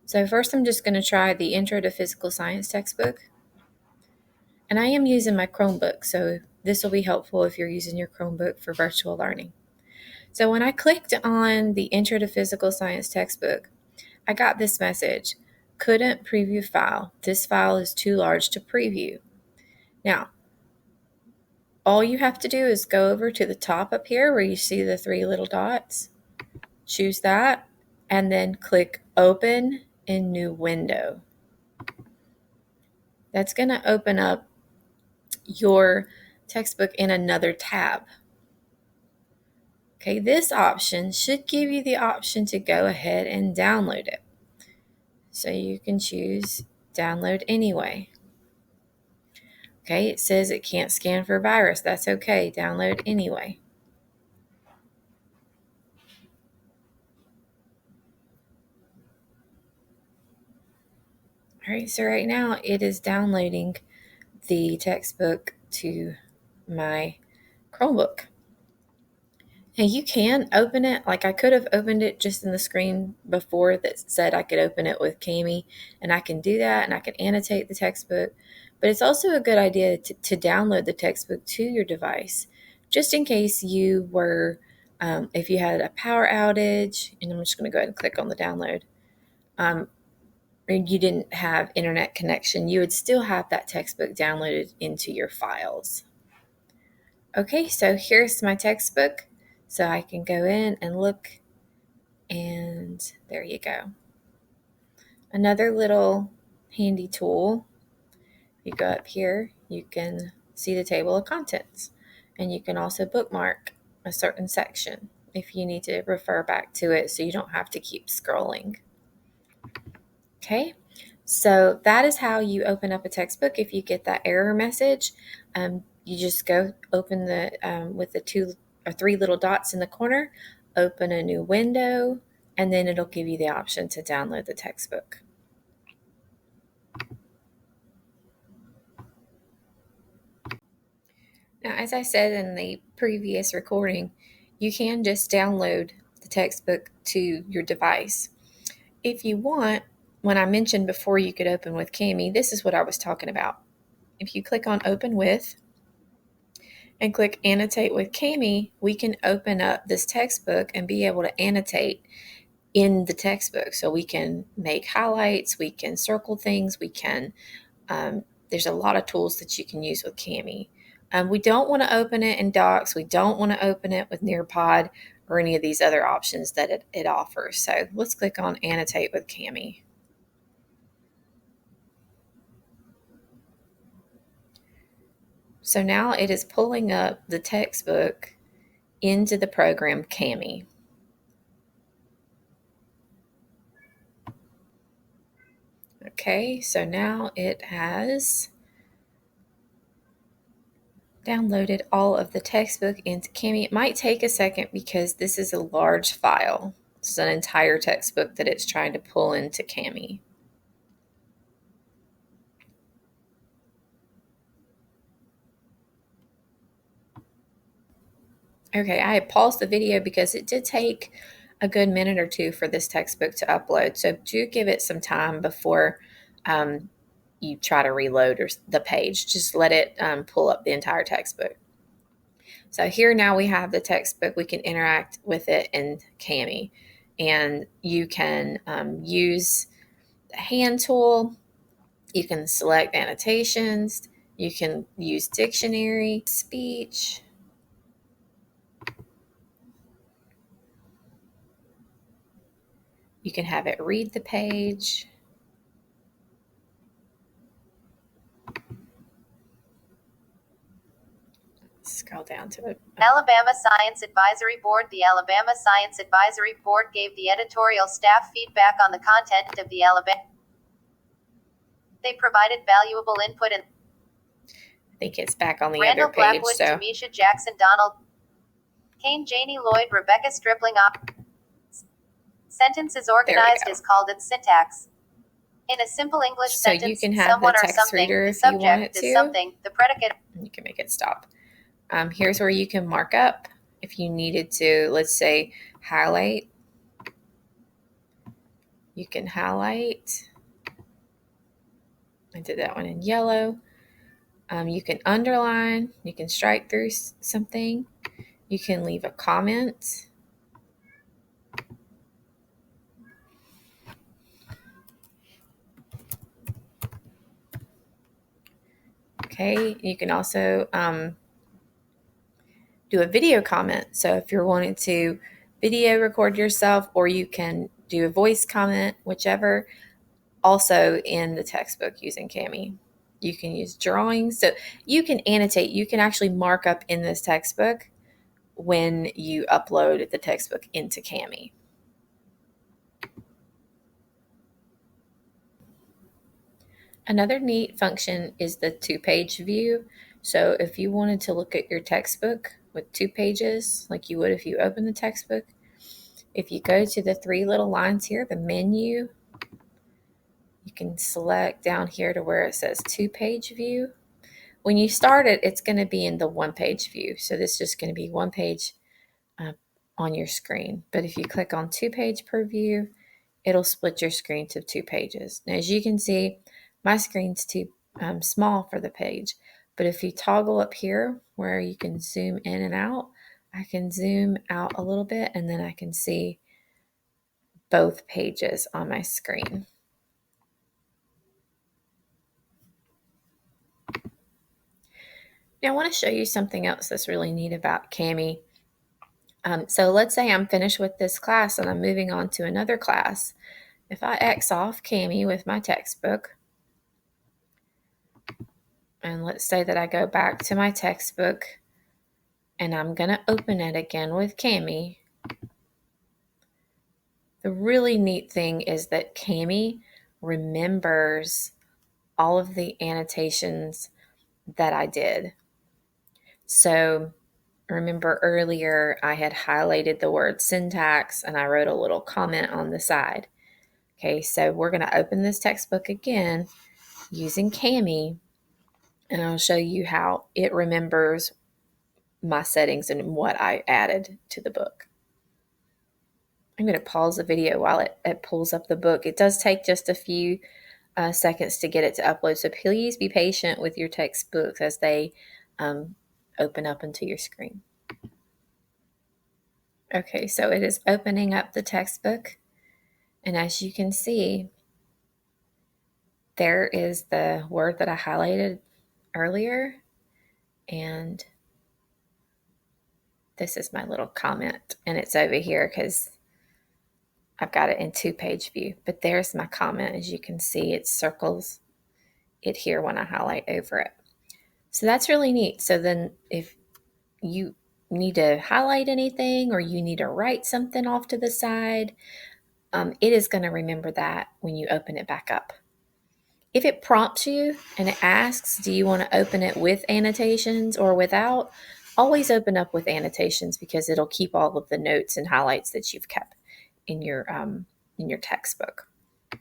So first I'm just going to try the Intro to Physical Science textbook. And I am using my Chromebook, so this will be helpful if you're using your Chromebook for virtual learning. So when I clicked on the Intro to Physical Science textbook, I got this message: couldn't preview file. This file is too large to preview. Now, all you have to do is go over to the top up here where you see the 3 little dots, choose that, and then click Open in New Window. That's going to open up your textbook in another tab. Okay, this option should give you the option to go ahead and download it. So you can choose Download Anyway. Okay, it says it can't scan for virus. That's okay. Download anyway. All right, so right now it is downloading the textbook to my Chromebook. And you can open it, like I could have opened it just in the screen before that said I could open it with Kami, and I can do that and I can annotate the textbook. But it's also a good idea to download the textbook to your device, just in case you were, if you had a power outage, and I'm just going to go ahead and click on the download, or you didn't have internet connection, you would still have that textbook downloaded into your files. Okay, so here's my textbook. So I can go in and look, and there you go. Another little handy tool. You go up here, you can see the table of contents, and you can also bookmark a certain section if you need to refer back to it so you don't have to keep scrolling. Okay, so that is how you open up a textbook if you get that error message. You just go open the, with the 2 or 3 little dots in the corner, open a new window, and then it'll give you the option to download the textbook. Now, as I said in the previous recording, you can just download the textbook to your device. If you want, when I mentioned before you could open with Kami, this is what I was talking about. If you click on Open With and click Annotate with Kami, we can open up this textbook and be able to annotate in the textbook. So we can make highlights, we can circle things, we can, there's a lot of tools that you can use with Kami. We don't want to open it in Docs. We don't want to open it with Nearpod or any of these other options that it offers. So let's click on Annotate with Kami. So now it is pulling up the textbook into the program Kami. Okay, so now it has downloaded all of the textbook into Kami. It might take a second because this is a large file. It's an entire textbook that it's trying to pull into Kami. Okay, I had paused the video because it did take a good minute or 2 for this textbook to upload. So do give it some time before you try to reload the page. Just let it pull up the entire textbook. So here now we have the textbook. We can interact with it in Kami. And you can use the hand tool. You can select annotations. You can use dictionary, speech. You can have it read the page. Scroll down to it. Alabama Science Advisory Board. The Alabama Science Advisory Board gave the editorial staff feedback on the content of the Alabama. They provided valuable input and I think it's back on the Randall other page. Blackwood, So Tamisha Jackson, Donald Kane, Janie Lloyd, Rebecca Stripling. Sentences organized is called its syntax. In a simple English sentence, you can have someone the or text something, reader the if you want it subject is to. something, the predicate. You can make it stop. Here's where you can mark up if you needed to, let's say, highlight. You can highlight. I did that one in yellow. You can underline. You can strike through something. You can leave a comment. Okay, you can also do a video comment. So if you're wanting to video record yourself, or you can do a voice comment, whichever, also in the textbook using Cami. You can use drawings. So you can annotate. You can actually mark up in this textbook when you upload the textbook into Cami. Another neat function is the two-page view. So if you wanted to look at your textbook with 2 pages, like you would if you open the textbook, if you go to the 3 little lines here, the menu, you can select down here to where it says 2-page view. When you start it, it's going to be in the 1-page view. So this is just going to be 1 page on your screen. But if you click on 2-page per view, it'll split your screen to 2 pages. Now, as you can see, my screen's too small for the page. But if you toggle up here where you can zoom in and out, I can zoom out a little bit, and then I can see both pages on my screen. Now, I want to show you something else that's really neat about Cami. So let's say I'm finished with this class and I'm moving on to another class. If I X off Cami with my textbook, and let's say that I go back to my textbook and I'm going to open it again with Cami, the really neat thing is that Cami remembers all of the annotations that I did. So remember earlier I had highlighted the word syntax and I wrote a little comment on the side. Okay, so we're going to open this textbook again using Cami, and I'll show you how it remembers my settings and what I added to the book. I'm going to pause the video while it pulls up the book. It does take just a few seconds to get it to upload, so please be patient with your textbooks as they open up into your screen. Okay, so it is opening up the textbook, and as you can see, there is the word that I highlighted earlier, and this is my little comment, and it's over here because I've got it in 2-page view. But there's my comment. As you can see, it circles it here when I highlight over it. So that's really neat. So then if you need to highlight anything or you need to write something off to the side, it is going to remember that when you open it back up. If it prompts you and it asks, do you want to open it with annotations or without? Always open up with annotations because it'll keep all of the notes and highlights that you've kept in your textbook.